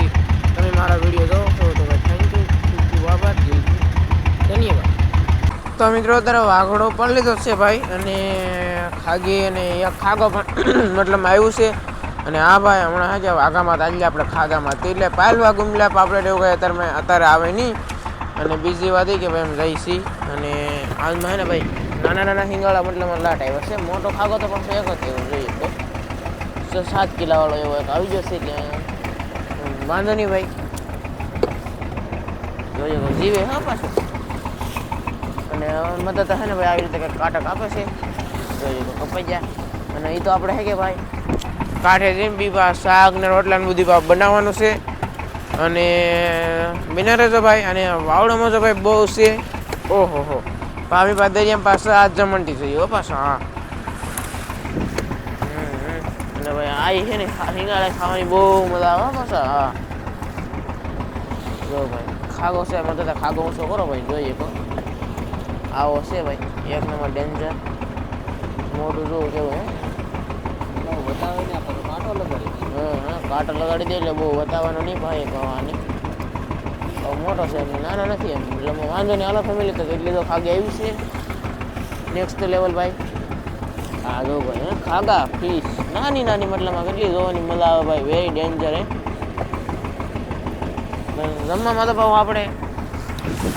સુધી તમે મારા વિડીયો જોવો છો તો ભાઈ થેન્ક યુ, ખૂબ ખૂબ આભાર, ધન્યવાદ. તો મિત્રો અત્યારે વાઘોડો પણ લીધો છે ભાઈ, અને ખાગી અને એક ખાગો પણ મતલબ આવ્યું છે. અને હા ભાઈ હમણાં હા છે વાઘામાં આજે આપણે ખાગામાં એટલે પાયલવા ગુમલા પાપડે એવું કંઈ અત્યારે આવે નહીં. અને બીજી વાત એ કે ભાઈ એમ જઈ છી અને હાલમાં હે ને ભાઈ નાના નાના હિંગાળા મતલબ લાટ આવ્યા છે. મોટો ખાગો તો પણ એક જ એવું જોઈએ તો 7 કિલા વાળો એવો એક આવી જશે એટલે વાંધો નહીં ભાઈ, જોઈએ જીવે હા પાછું. અને મદદ હે ને ભાઈ આવી રીતે કંઈક કાંટક આપે છે, જોઈએ તો કપાઈ જાય. અને એ તો આપણે હે કે ભાઈ કાંઠે જઈને બી શાક ને રોટલા ને બધી બનાવવાનું છે. અને બિના રહેજો ભાઈ. અને વાવડામાં તો ભાઈ બહુ છે, ઓહો હો પામી પા દરિયા પાસે આ જમણતી થઈ હો પાછા. હા અને ભાઈ આ છે ને હિંગાળા ખાવાની બહુ મજા આવે પાછા. હા જો ભાઈ ખાગો છે એમાં તો ખાગો ઓછો કરો ભાઈ, જોઈએ તો આવો છે ભાઈ એક નંબર ડેન્જર મોટું જોવું કેવું હે બતાવે ને કાંટો લગાડી. હા કાંટો લગાડી દે એટલે બહુ બતાવવાનો નહીં ભાઈ કહેવાની. મોટો છે એમ નાનો નથી એમ એટલે વાંધો નહીં. હાલો ફેમિલી તો એટલી તો ખાગી આવી છે નેક્સ્ટ લેવલ ભાઈ. હા જો ભાઈ હે ખાગા ફીશ નાની નાની મતલબમાં કેટલી જોવાની મજા આવે ભાઈ, વેરી ડેન્જર હે. જમવામાં તો ભાવ આપણે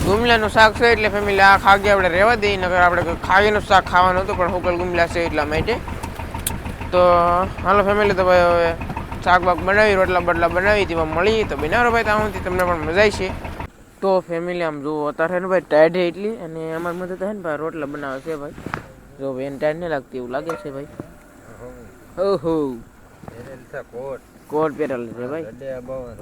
ગુમલાનું શાક છે એટલે ફેમિલી આ ખાગી આપણે રહેવા દઈએ, નકર આપણે ખાગીનું શાક ખાવાનું હતું પણ હુકલ ગુમલા છે એટલા માટે. તો હાલો ફેમિલી તો ભાઈ હવે શાક બાક બનાવી રોટલા બટલા બનાવી તેમાં મળી તો બનાવો ભાઈ, ત્યાંથી તમને પણ મજા આવી છે. તો ફેમિલી આમ જુઓ અત્યારે ને ભાઈ ટાઈડ હે એટલી, અને અમારી મદદ હે ને ભાઈ રોટલા બનાવે છે ભાઈ. જો ભાઈ એને ટાઈડ નહીં લાગતી એવું લાગે છે ભાઈ. ઓહો કોટ પહેરેલ છે ભાઈ.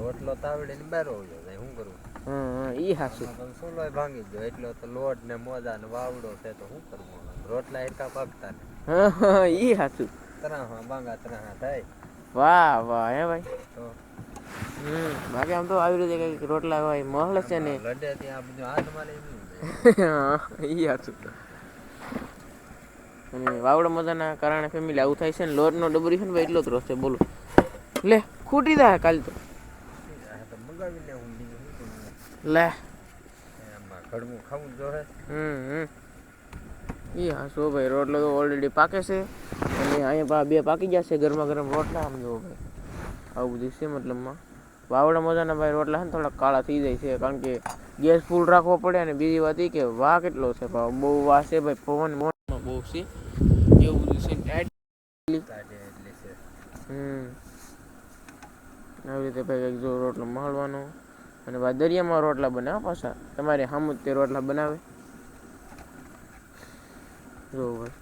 રોટલો તાવડે ને બારો જાય શું કરું. હા ઈ હાસું સોલો ભાંગી ગયો એટલો તો લોટ ને મોજા ને વાવડો છે તો શું કરવું. રોટલા એટલા પાકતા ને હા ઈ હાસું ત્રાહા ભાંગા ત્રાહા થાય. વાહ વાહ હે ભાઈ. તો બાકી આમ તો આવી રીતે કઈક રોટલા હોય મહલ છે ને લડે ત્યાં બધું હાથ મારે ઈ હાસું. અને વાવડો મજાના કારણે ફેમિલી આવું થાય છે ને લોટનો ડબરી છે ને ભાઈ એટલો જ રસ છે બોલો. લે ખૂટી જાય કાલ તો મગાવીને લે ઘડવું ખાવું જોહે. ઈ હા સો ભાઈ રોટલો તો ઓલરેડી પાકે છે, અને અહીંયા બે પાકી ગયા છે ગરમા ગરમ રોટલા. આમ જો ભાઈ આવું બધું છે મતલબમાં વાવડા મજાના ભાઈ રોટલા છે ને થોડા કાળા થઈ જાય છે, કારણ કે ગેસ ફૂલ રાખવો પડે. અને બીજી વાત એ કે વાહ કેટલો છે ભાવ, બહુ વાહ છે ભાઈ, પવન બહુ છે એવું બધું છે. આવી રીતે ભાઈ કંઈક જો રોટલો મળવાનો. અને ભાઈ દરિયામાં રોટલા બનાવે પાછા તમારે સામું તે રોટલા બનાવે જો ભાઈ.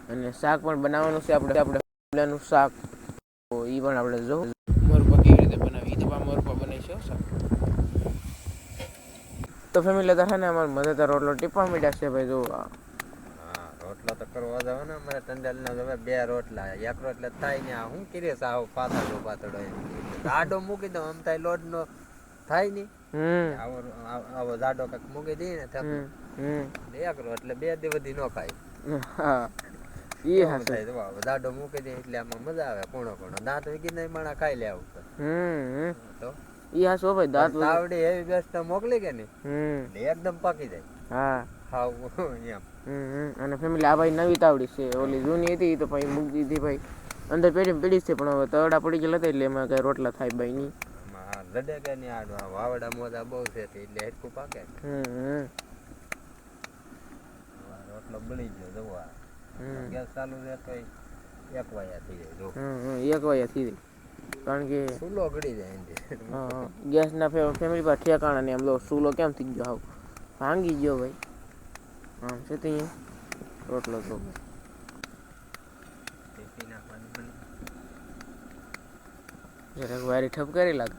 અને શાક પણ બનાવવાનું છે આપણે શાક, તો એ પણ આપણે જો મોરપા કેવી રીતે બનાવી તો મોરપા બનાવી છે શાક. તો ફેમિલી હતા ને અમારે મજા રોટલો ટીપા મીઠા છે ભાઈ જો. રોટલો તો કરવા જાવ ને અમારે ટંડેલ ના બે રોટલા એક રોટલે થાય ને હું કરીએ સાવ પાતળો પાતળો જાડો મૂકી દઉં આમ થાય લોટ નો થાય નઈ. આવો જાડો કાંક મૂકી દઈએ ને એક રોટલે બે દિવસથી ન ખાય. હા ઈ એવું થાય જાડો મૂકી દે એટલે આમાં મજા આવે. કોણો દાંત વીગી નહીં માણા ખાઈ લે આવું તો ઈ હાસો ભાઈ દાંત તાવડી એવી બેસ્ટ મોકલી કે નહીં એકદમ પાકી જાય. હા હાવ એમ. અને ફેમિલી આ ભાઈ નવી તાવડી છે, ઓલી જૂની હતી તો ભાઈ મૂકી દીધી ભાઈ અંદર પેઢી છે, પણ હવે તવડા પડી ગયેલા હતા એટલે એમાં કઈ રોટલા થાય ભાઈ નહીં. લડે કે નહીં આ વાવડા મોજા બહુ છે એટલે હેઠું પાકે. રોટલો બળી ગયો જોવા ગેસ ચાલુ રહે તો એક વાયા થઈ જાય. એક વાયા થઈ જાય કારણ કે ચૂલો ગળી જાય. ગેસ ના ફેમિલી પાસે ઠેકાણા ને એમ લો ચૂલો કેમ થઈ ગયો હાવ ભાંગી ગયો ભાઈ. આમ છે તે રોટલો તો જરાક વારી ઠપકારી લાગે.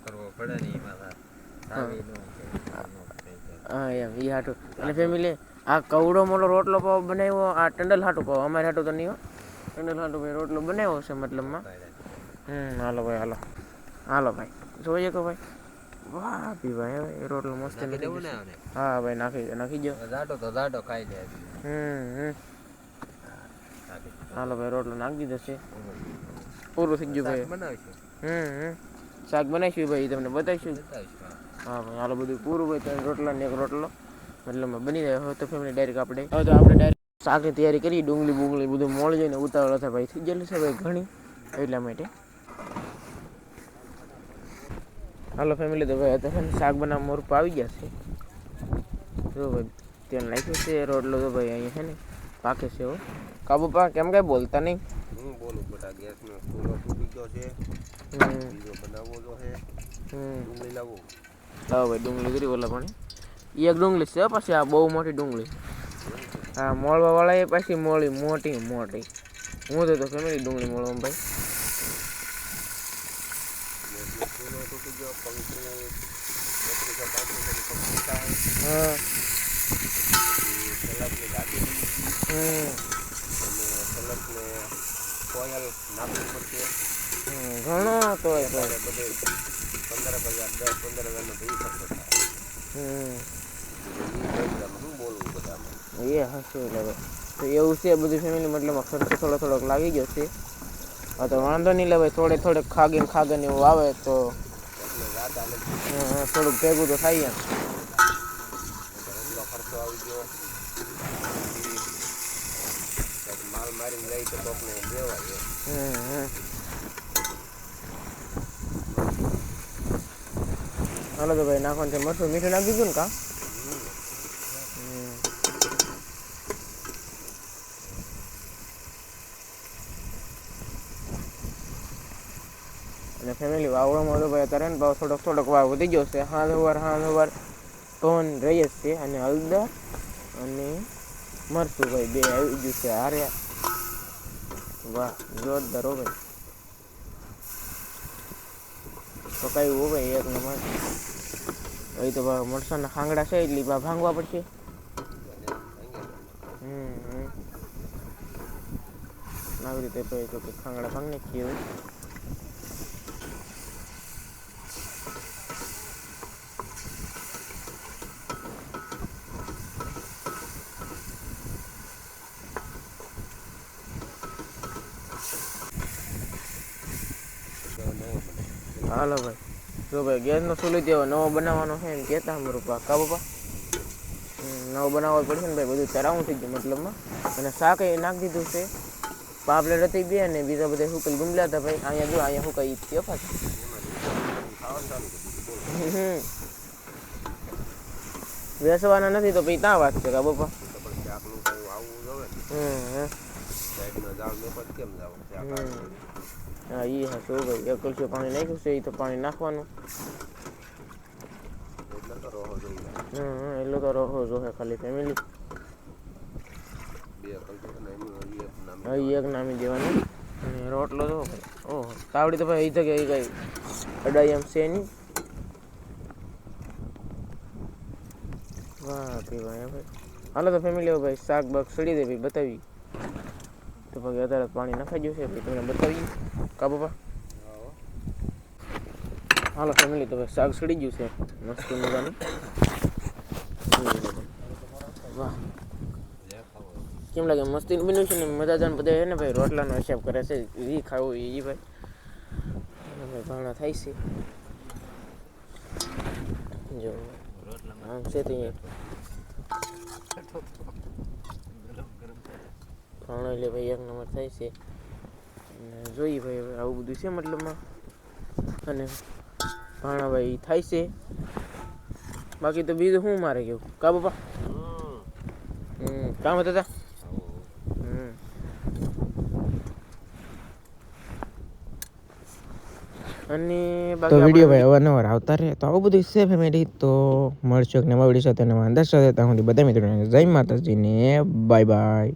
કરવો પડે ને હા એમ ઈ હાટું. અને ફેમિલી આ કવડો મોટો રોટલો પાવ બનાવ્યો આ ટંડલ હાટું પાવ, અમારે હાટું તો નહીં હો. ટંડલ હાટું ભાઈ રોટલો બનાવ્યો છે મતલબમાં. હાલો ભાઈ હાલો ભાઈ જોઈએ કે ભાઈ વાહ પી ભાઈ હવે રોટલો મસ્ત નાખી નાખી દેવું ને જશે. આને હા ભાઈ નાખી દો. જાડો તો જાડો ખાઈ લે હમ નાખી હાલો ભાઈ રોટલો નાખી દીધો છે. પૂરું થઈ ગયું શાક ભાઈ. બનાવીશું શાક બનાવીશું ભાઈ તમને બતાવીશું. બતાવીશું હા ભાઈ હાલો બધું પૂરું ભાઈ 3 રોટલા ને 1 રોટલો મતલબ બની જાય. હવે તો ફેમિલી ડાયરેક્ટ આપણે શાકની તૈયારી કરી. ડુંગળી બધું મોળી જઈને ઉતાવળ હતા ભાઈ થઈ ગયેલું છે ભાઈ ઘણી એટલા માટે. હાલો ફેમિલી તો ભાઈ અત્યારે શાક બનાવવા મોરું આવી ગયા છે. જો ભાઈ તેલ નાખ્યું છે. રોટલો તો ભાઈ અહીંયા છે ને પાકે છે. હો કાબુ પા કેમ કાંઈ બોલતા નહીં. હું બોલું બેટા ગેસનો ચૂલો તૂટી ગયો છે. બીજો બનાવવો તો છે. ડુંગળી લાવો. લાવો ભાઈ ડુંગળી કરી ઓલા પણ એક ડુંગળી છે પછી આ બહુ મોટી ડુંગળી. હા મોળવા વાળા એ પાછી મોટી હું તો ફેમિલી ડુંગળી મોળવા ભાઈ. ચૂલો તૂટી ગયો પંખી 32-35 થાય. હા સલાડની દાટી અને સલાડને ઓઇલ નાખવું પડશે. ઘણો તો બધે 15,000-10-15,000 તો ખર્ચો થાય. શું બોલવું બધામાં એ હશે એટલે તો એવું છે બધું ફેમિલી મતલબ ખર્ચો થોડોક લાગી ગયો છે. હા તો વાંધો નહીં લે ભાઈ થોડેક ખાગીને એવું આવે તો એટલે રાતા થોડુંક ભેગું તો થાય એમ. એટલો ખર્ચો આવી ગયો. માલ મારીને લઈ તો કોકને દેવાય. હાલો તો ભાઈ નાખવાનું છે મરચું મીઠું નાખી દીધું ને કા. અને ફેમિલી વાવવામાં તો ભાઈ અત્યારે ને ભાવ થોડોક વાવ વધી ગયો છે. હાથ સવાર ટોન રહી જ છે. અને હળદર અને મરચું ભાઈ બે આવી ગયું છે હારે. વાહ જોરદાર હો ભાઈ. પકાયું હો ભાઈ એક નંબર. હવે તો ભાઈ મરચાંના ખાંગડા છે એટલે ભાંગવા પડશે. આવી રીતે ભાઈ ખાંગડા ભાંગ નાખીએ હવે. હાલો ભાઈ જો ભાઈ ગેસનો ચૂલો તેવો નવો બનાવવાનો છે એમ કહેતા અમારું કા પપ્પા. નવો બનાવવો પડશે ને ભાઈ બધું ચરાવું થઈ ગયું મતલબમાં. અને શાક એ નાખી દીધું છે. પાપલેટ હતી બે અને બીજા બધા હુકલ ગુમલ્યા હતા ભાઈ. અહીંયા હુકાઈ તફાત. વેસવાના નથી તો પછી ત્યાં વાત છે કા પપ્પા. હા એ હા શું ભાઈ એક કલશું પાણી નાખ્યું છે. એ તો પાણી નાખવાનું. એટલું તો રહો જોહે ખાલી ફેમિલી. એક નામી દેવાનું. અને રોટલો તો ભાઈ ઓહો તાવડી તો ભાઈ એ તો કઈ અડાઈ એમ છે નહીં. વાહ ભાઈ હાલો તો ફેમિલી ભાઈ શાક બાક સડી દે ભાઈ બતાવી. તો ભાઈ અત્યારે પાણી નખાઈ ગયું છે ભાઈ તમને બતાવીએ કા પપ્પા. હાલો ફેમિલી તો ભાઈ શાક સડી ગયું છે મસ્ત મજાનું. વાહ કેમ લાગે મસ્તી બન્યું છે ને મજાદાર બધા છે ને ભાઈ. રોટલાનો હિસાબ કરે છે એ ખાવું એ ભાઈ ઘણા થાય છે. જો આમ છે તે ઘણો એટલે ભાઈ એક નંબર થાય છે. અને જોઈએ ભાઈ હવે આવું બધું છે મતલબમાં. અને ભાણા ભાઈ થાય છે. બાકી તો બીજું શું મારે કેવું કા બાપા. કામ હતા અને બાકી વિડીયો ભાઈ અવારનવાર આવતા રહે તો આવું બધું છે ફેમિલી. તો મળશું એક નવા વિડીયો સાથે નવા અંદાજ સાથે. ત્યાં સુધી બધા મિત્રોને જય માતાજી ને બાય બાય.